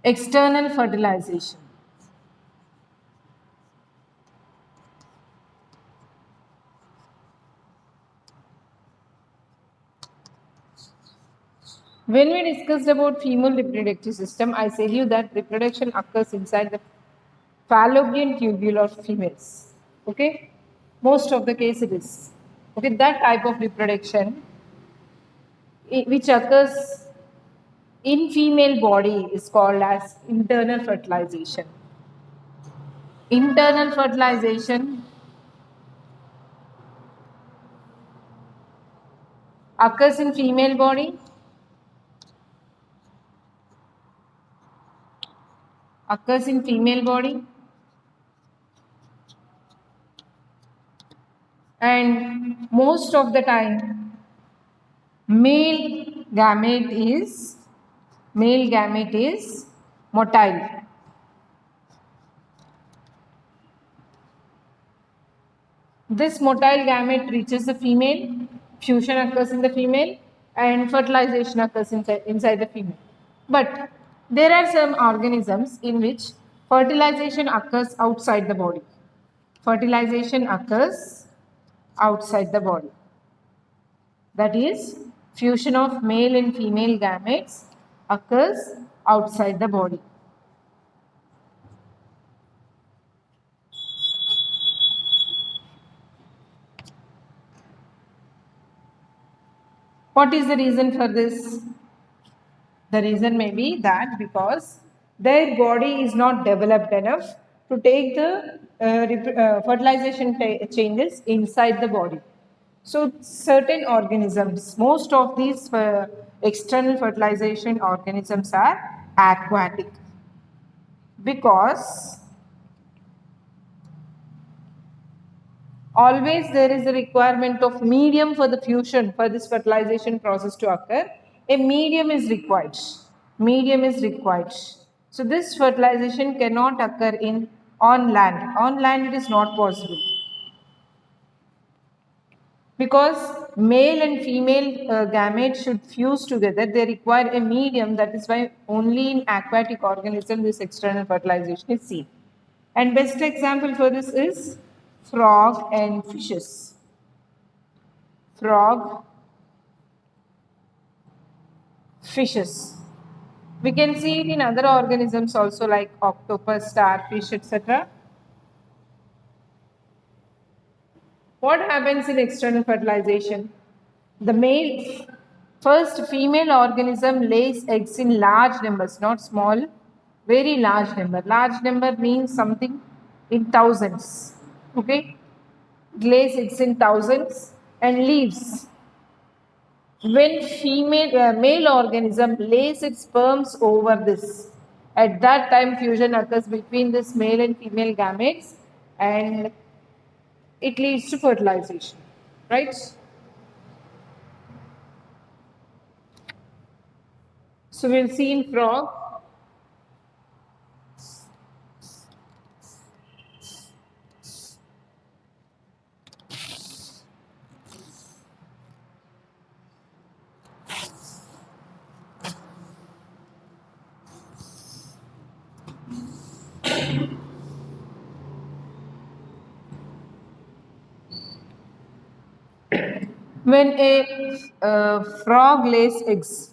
External fertilization. When we discussed about female reproductive system, I said you that reproduction occurs inside the fallopian tubule of females. Okay, most of the case it is. Okay, that type of reproduction which occurs in female body is called as internal fertilization. Internal fertilization occurs in female body, and most of the time male gamete is motile. This motile gamete reaches the female, fusion occurs in the female, and fertilization occurs inside the female. But there are some organisms in which fertilization occurs outside the body. Fertilization occurs outside the body. That is, fusion of male and female gametes occurs outside the body. What is the reason for this? The reason may be that because their body is not developed enough to take the fertilization changes inside the body. So, certain organisms, most of these external fertilization organisms are aquatic because always there is a requirement of medium for the fusion for this fertilization process to occur. A medium is required. So this fertilization cannot occur on land. On land it is not possible because male and female gametes should fuse together. They require a medium. That is why only in aquatic organism this external fertilization is seen. And best example for this is frog and fishes. Fishes. We can see it in other organisms also like octopus, starfish, etc. What happens in external fertilization? The first female organism lays eggs in large numbers, not small, very large number. Large number means something in thousands. Okay? It lays eggs in thousands and leaves. When male organism lays its sperms over this, at that time fusion occurs between this male and female gametes and it leads to fertilization, right? So we'll see in frog. When a frog lays eggs,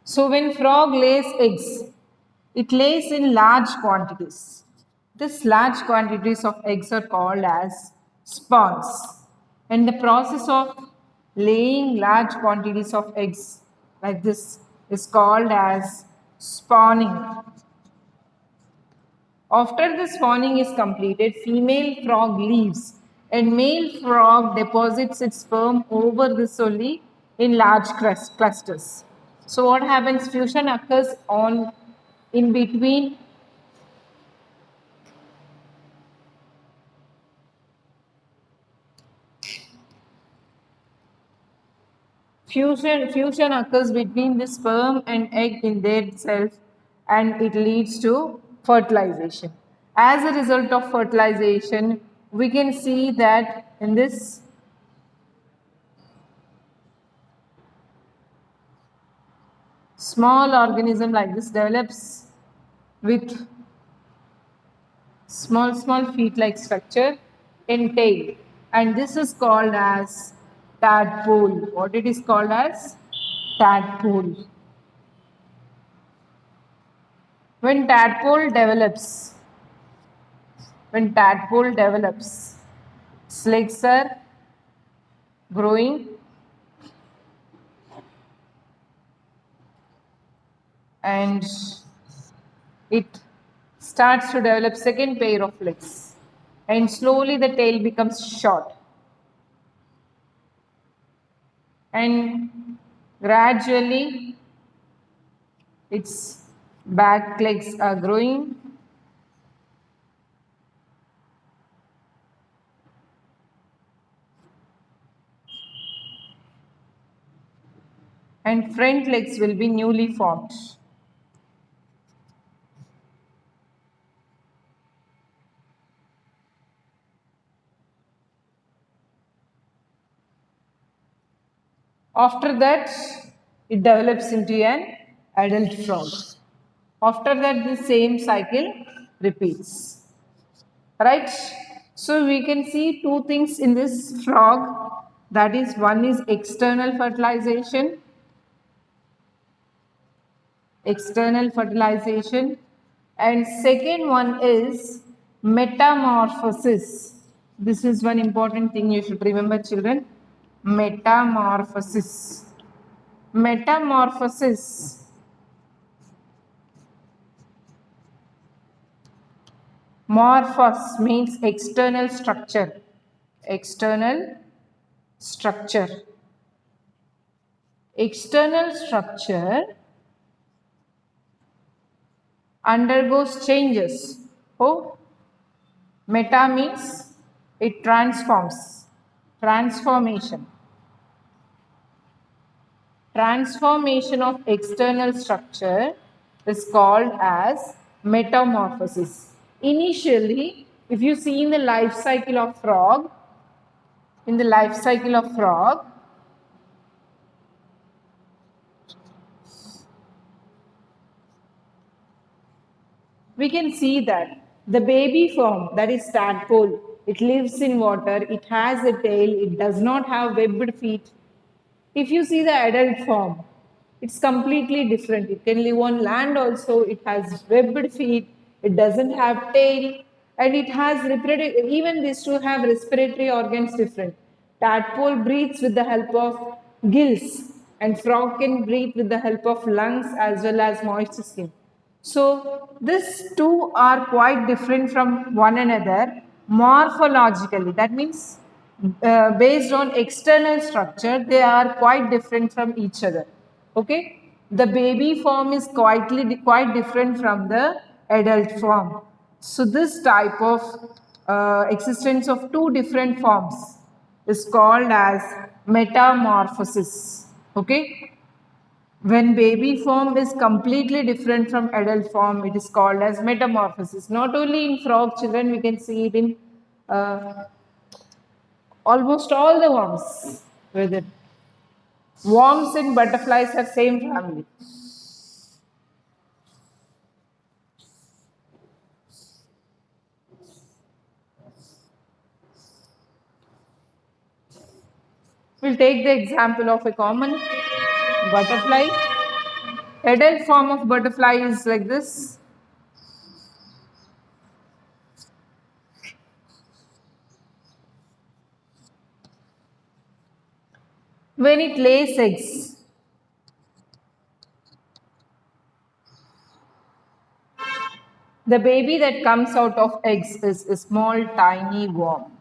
so when frog lays eggs, it lays in large quantities. This large quantities of eggs are called as spawns. And the process of laying large quantities of eggs like this is called as spawning. After the spawning is completed, female frog leaves and male frog deposits its sperm over this only in large clusters. So what happens? Fusion occurs in between fusion occurs between the sperm and egg in their self, and it leads to fertilization. As a result of fertilization, we can see that in this small organism like this develops with small feet like structure in tail, and this is called as tadpole. What it is called as? Tadpole. When tadpole develops, when tadpole develops, its legs are growing and it starts to develop second pair of legs, and slowly the tail becomes short, and gradually its back legs are growing, and front legs will be newly formed. After that, it develops into an adult frog. After that, the same cycle repeats. Right? So we can see two things in this frog. That is, one is external fertilization, and second one is metamorphosis. This is one important thing you should remember, children. Metamorphosis. Morphos means external structure. External structure. External structure undergoes changes. Oh, meta means it transforms. Transformation. Transformation of external structure is called as metamorphosis. Initially, if you see in the life cycle of frog, we can see that the baby form, that is tadpole, it lives in water, it has a tail, it does not have webbed feet. If you see the adult form, it's completely different. It can live on land also, it has webbed feet, it doesn't have tail, and it has respiratory, even these two have respiratory organs different. Tadpole breathes with the help of gills, and frog can breathe with the help of lungs as well as moist skin. So these two are quite different from one another morphologically. That means based on external structure, they are quite different from each other. Okay, the baby form is quite different from the adult form. So this type of existence of two different forms is called as metamorphosis. Okay. When baby form is completely different from adult form, it is called as metamorphosis. Not only in frog children, we can see it in uh, almost all the worms. Whether worms and butterflies are same family. We'll take the example of a common butterfly. Adult form of butterfly is like this. When it lays eggs, the baby that comes out of eggs is a small tiny worm.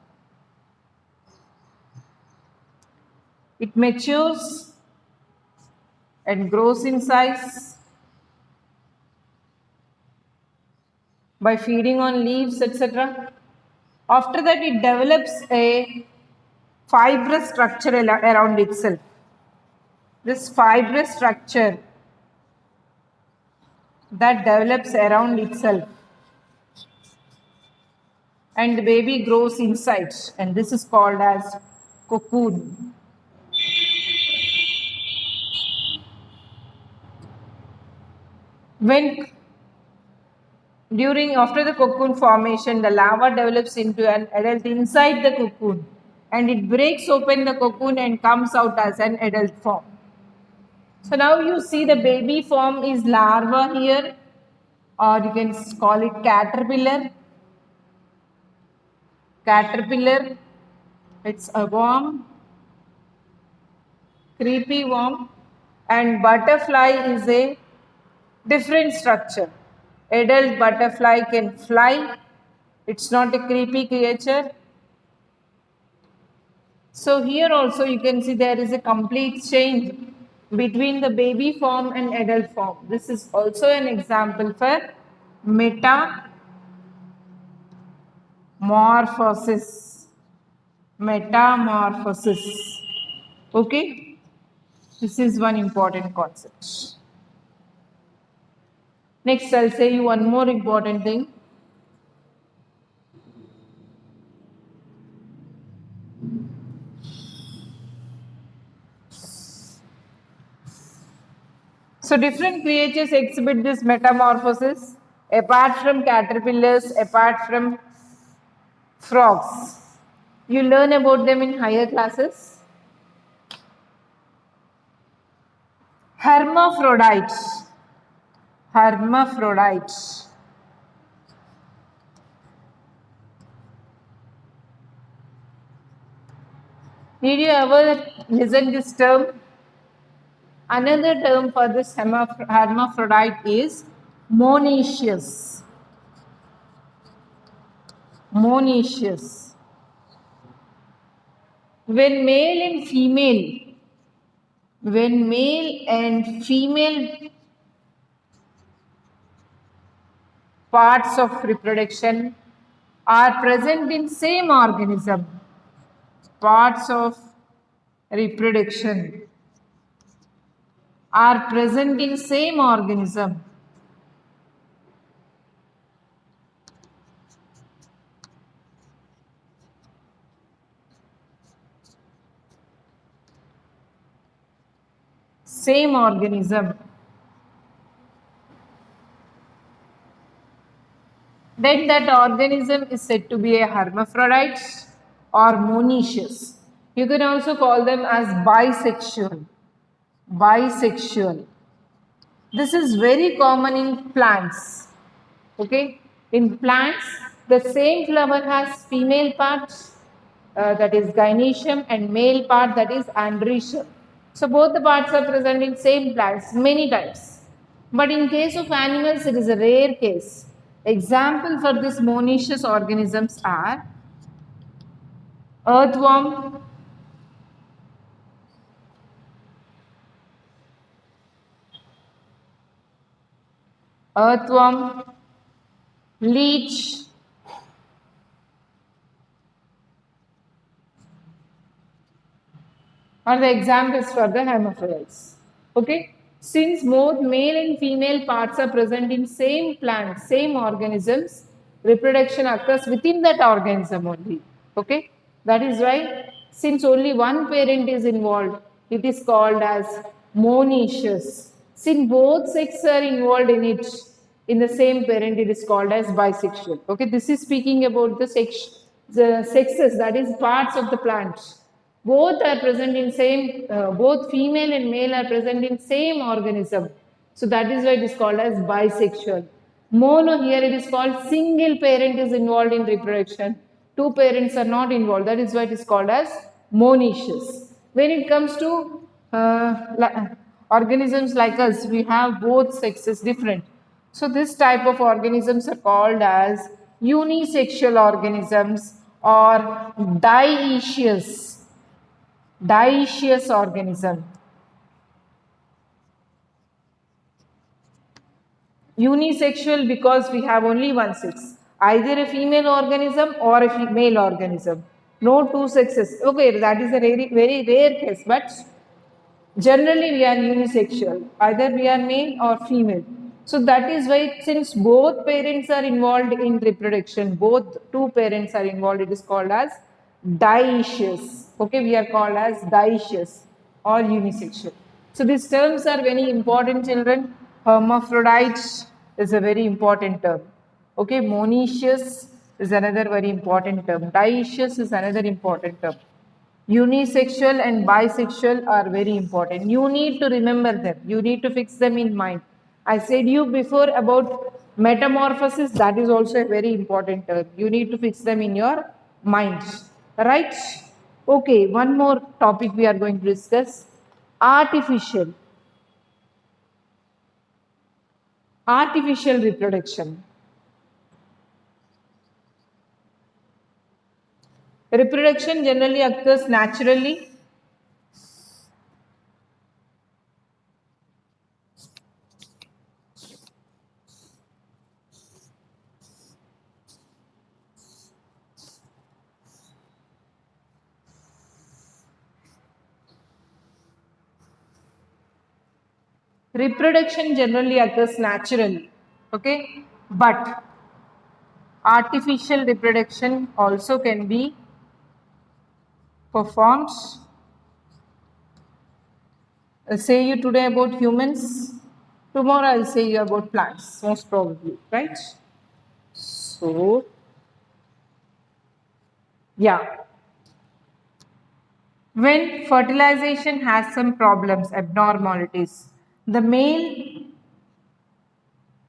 It matures and grows in size by feeding on leaves, etc. After that, it develops a fibrous structure around itself. this fibrous structure that develops around itself, and the baby grows inside, and this is called as cocoon. When during after the cocoon formation, the larva develops into an adult inside the cocoon, and it breaks open the cocoon and comes out as an adult form. So now you see the baby form is larva here, or you can call it caterpillar. Caterpillar, it's a worm, creepy worm, and butterfly is a different structure. Adult butterfly can fly. It's not a creepy creature. So here also you can see there is a complete change between the baby form and adult form. This is also an example for metamorphosis. Metamorphosis. Okay? This is one important concept. Next, I'll say you one more important thing. So different creatures exhibit this metamorphosis apart from caterpillars, apart from frogs. You learn about them in higher classes. Hermaphrodites. Hermaphrodites. Did you ever listen this term? Another term for this hermaphrodite is monoecious. Monoecious. When male and female parts of reproduction are present in same organism, parts of reproduction are present in same organism, same organism, then that organism is said to be a hermaphrodite or monoecious. You can also call them as bisexual. Bisexual. This is very common in plants. Okay, in plants, the same flower has female parts, that is gynoecium, and male part, that is androecium. So both the parts are present in same plants many times. But in case of animals, it is a rare case. Example for this monoecious organisms are earthworm, earthworm, leech, are the examples for the hermaphrodites. Okay, since both male and female parts are present in same plant, same organisms, reproduction occurs within that organism only. Okay, that is why since only one parent is involved, it is called as monoecious. Since both sexes are involved in it, in the same parent, it is called as bisexual. Okay, this is speaking about the sexes, that is parts of the plant. Both are present in same, both female and male are present in same organism. So that is why it is called as bisexual. Mono, here it is called single parent is involved in reproduction. Two parents are not involved. That is why it is called as monoecious. When it comes to organisms like us, we have both sexes different. So this type of organisms are called as unisexual organisms or dioecious. Dioecious organism. Unisexual because we have only one sex, either a female organism or a male organism. No two sexes. Okay, that is a very, very rare case, but Generally, we are unisexual, either we are male or female. So that is why, since both parents are involved in reproduction, both two parents are involved, it is called as dioecious. Okay, we are called as dioecious or unisexual. So these terms are very important, children. Hermaphrodites is a very important term. Okay, monoecious is another very important term. Dioecious is another important term. Unisexual and bisexual are very important. You need to remember them. You need to fix them in mind. I said you before about metamorphosis. That is also a very important term. You need to fix them in your mind. Right? Okay, one more topic we are going to discuss. Artificial. Artificial reproduction. Reproduction generally occurs naturally. Reproduction generally occurs naturally. Okay, but artificial reproduction also can be performed. I'll say you today about humans. Tomorrow I'll say you about plants, most probably, right? So, yeah. When fertilization has some problems, abnormalities, the male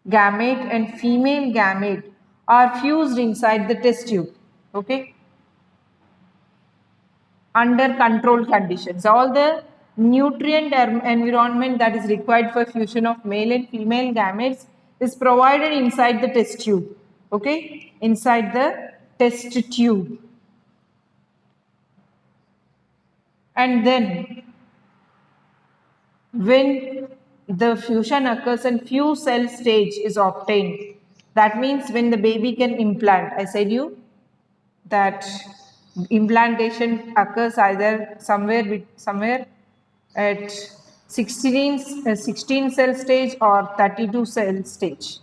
gamete and female gamete are fused inside the test tube. Okay? Under controlled conditions. All the nutrient environment that is required for fusion of male and female gametes is provided inside the test tube. Okay, inside the test tube. And then when the fusion occurs and few cell stage is obtained, that means when the baby can implant. I said you that implantation occurs either somewhere at 16 cell stage or 32 cell stage.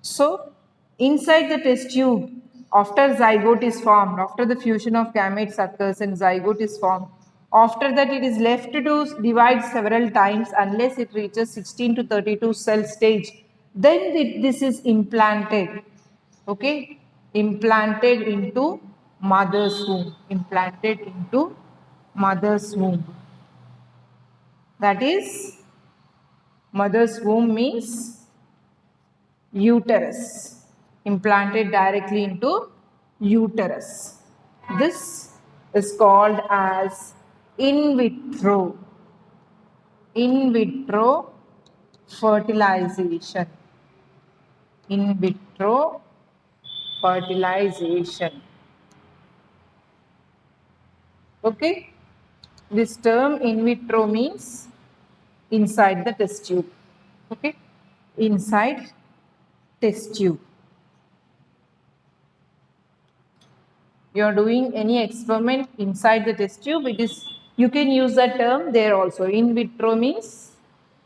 So inside the test tube, after zygote is formed, after the fusion of gametes occurs and zygote is formed, after that it is left to divide several times unless it reaches 16 to 32 cell stage, then this is implanted. Okay, implanted into mother's womb, implanted into mother's womb. That is, mother's womb means uterus, implanted directly into uterus. This is called as in vitro, in vitro fertilization, in vitro fertilization. Okay, this term in vitro means inside the test tube. Okay, inside test tube. You are doing any experiment inside the test tube, it is, you can use that term there also. In vitro means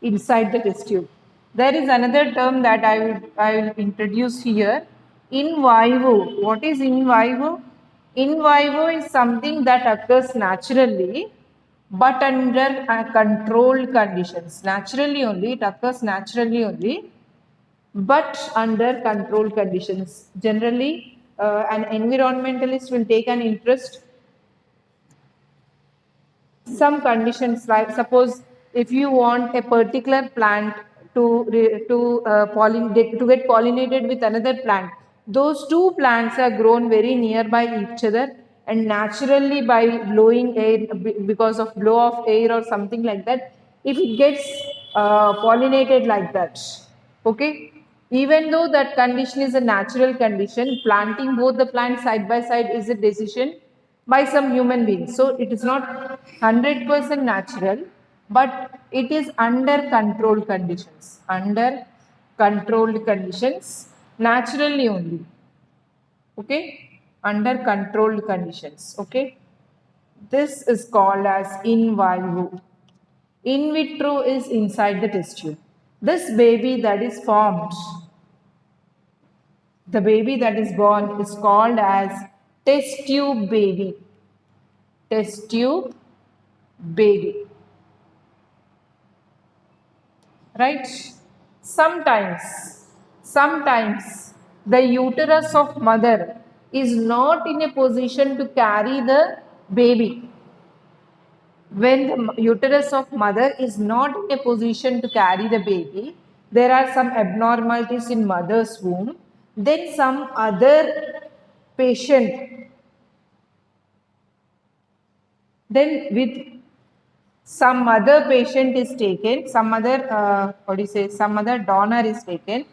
inside the test tube. There is another term that I will introduce here. In vivo. What is in vivo? In vivo is something that occurs naturally but under controlled conditions. Naturally only, it occurs naturally only, but under controlled conditions. Generally, an environmentalist will take an interest some conditions, like suppose if you want a particular plant to get pollinated with another plant, those two plants are grown very nearby each other, and naturally by blowing air, because of blow of air or something like that, if it gets pollinated like that, okay, even though that condition is a natural condition, planting both the plants side by side is a decision by some human beings. So it is not 100% natural, but it is under controlled conditions. Under controlled conditions, naturally only. Okay? Under controlled conditions. Okay? This is called as in vivo. In vitro is inside the test tube. This baby that is formed, the baby that is born is called as test tube baby. Test tube baby. Right? Sometimes the uterus of mother is not in a position to carry the baby. When the uterus of mother is not in a position to carry the baby, there are some abnormalities in mother's womb. Then some other patient, then with some other patient is taken, some other, what do you say, some other donor is taken,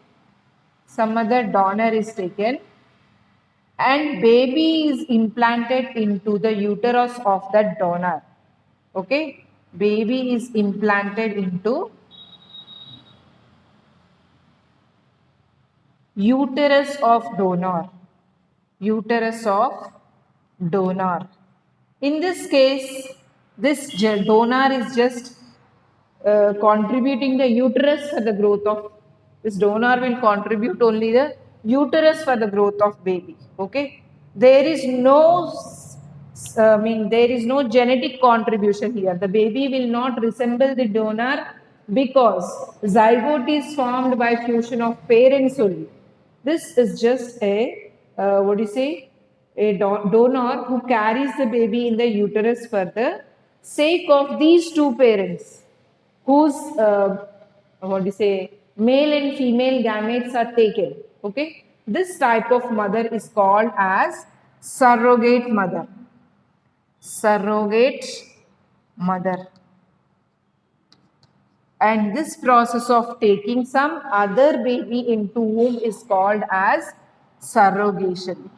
and baby is implanted into the uterus of that donor. Okay, baby is implanted into uterus of donor. Uterus of donor. In this case, this donor is just contributing the uterus for the growth of this donor will contribute only the uterus for the growth of baby. Okay, there is no there is no genetic contribution here. The baby will not resemble the donor because zygote is formed by fusion of parents only. This is just a what do you say, a donor who carries the baby in the uterus for the sake of these two parents whose what do you say, male and female gametes are taken. Okay, this type of mother is called as surrogate mother. Surrogate mother. And this process of taking some other baby into womb is called as surrogation.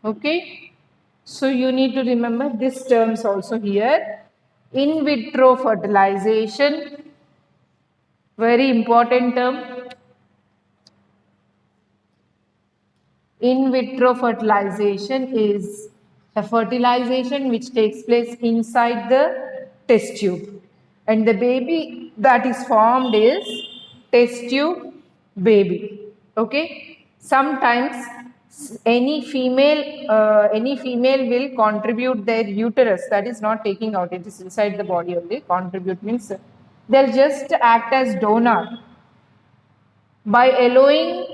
Okay, so you need to remember these terms also here. In vitro fertilization, very important term. In vitro fertilization is a fertilization which takes place inside the test tube, and the baby that is formed is test tube baby. Okay, sometimes any female will contribute their uterus, that is not taking out, it is inside the body only. Contribute means they'll just act as donor by allowing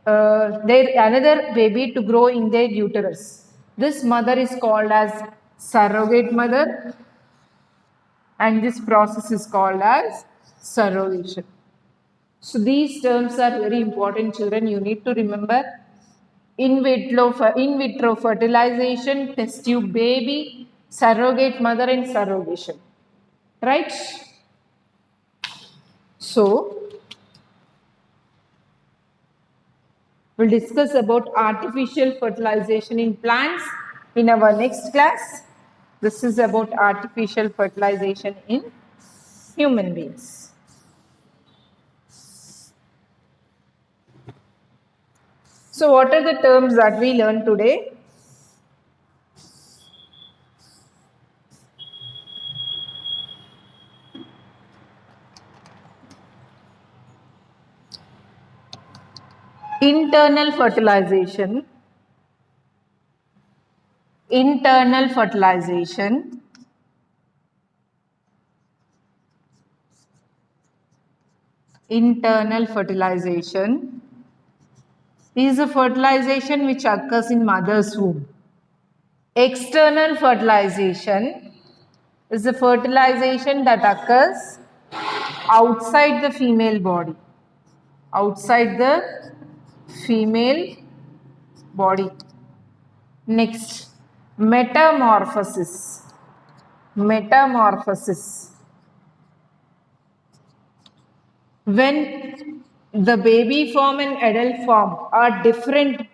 their another baby to grow in their uterus. This mother is called as surrogate mother, and this process is called as surrogation. So these terms are very important, children. You need to remember in vitro fertilization, test tube baby, surrogate mother, and surrogation. Right? So we'll discuss about artificial fertilization in plants in our next class. This is about artificial fertilization in human beings. So what are the terms that we learned today? Internal fertilization, internal fertilization, internal fertilization is a fertilization which occurs in mother's womb. External fertilization is a fertilization that occurs outside the female body. Outside the female body. Next, metamorphosis. Metamorphosis. When the baby form and adult form are different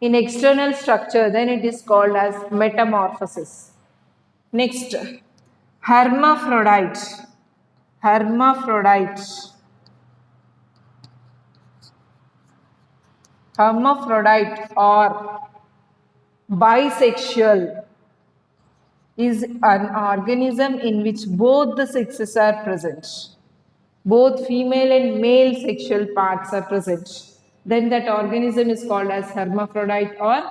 in external structure, then it is called as metamorphosis. Next, hermaphrodite. Hermaphrodite. Hermaphrodite or bisexual. is an organism in which both the sexes are present. Both female and male sexual parts are present. Then that organism is called as hermaphrodite or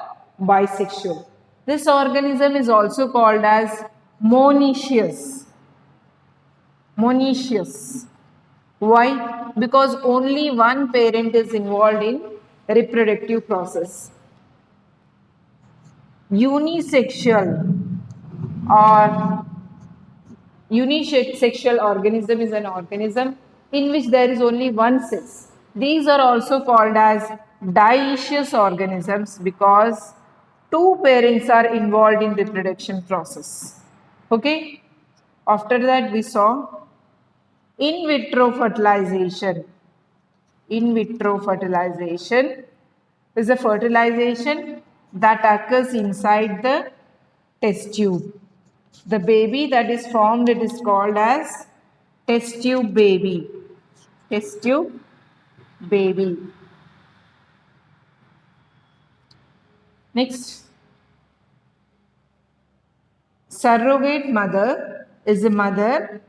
bisexual. This organism is also called as monoecious. Monoecious. Why? Because only one parent is involved in reproductive process. Unisexual or unisexual organism is an organism in which there is only one sex. These are also called as dioecious organisms because two parents are involved in reproduction process. Okay. After that we saw in vitro fertilization. In vitro fertilization is a fertilization that occurs inside the test tube. The baby that is formed, it is called as test tube baby. Test tube baby. Next, surrogate mother is a mother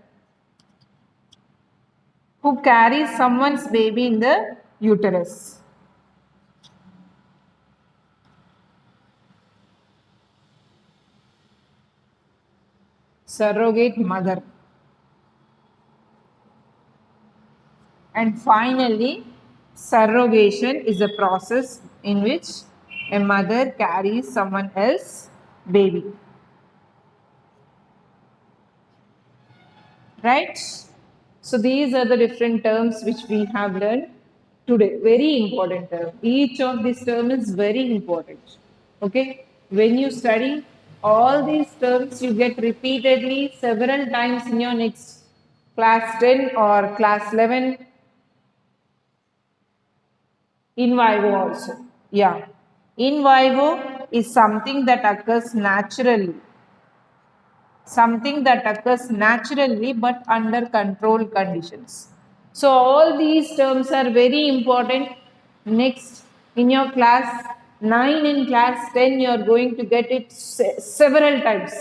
who carries someone's baby in the uterus. Surrogate mother. And finally, surrogation is a process in which a mother carries someone else's baby. Right? So these are the different terms which we have learned today. Very important term. Each of these terms is very important. Okay? When you study all these terms, you get repeatedly several times in your next class 10 or class 11 in vivo also. Yeah. In vivo is something that occurs naturally. Something that occurs naturally but under controlled conditions. So all these terms are very important. Next, in your class 9 and class 10, you are going to get it several times.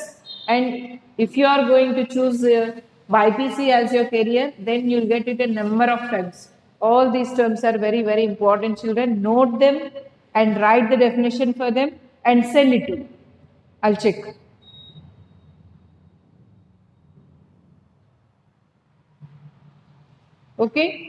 And if you are going to choose BPC as your career, then you will get it a number of times. All these terms are very, very important, children. Note them and write the definition for them and send it to me. I'll check. Okay.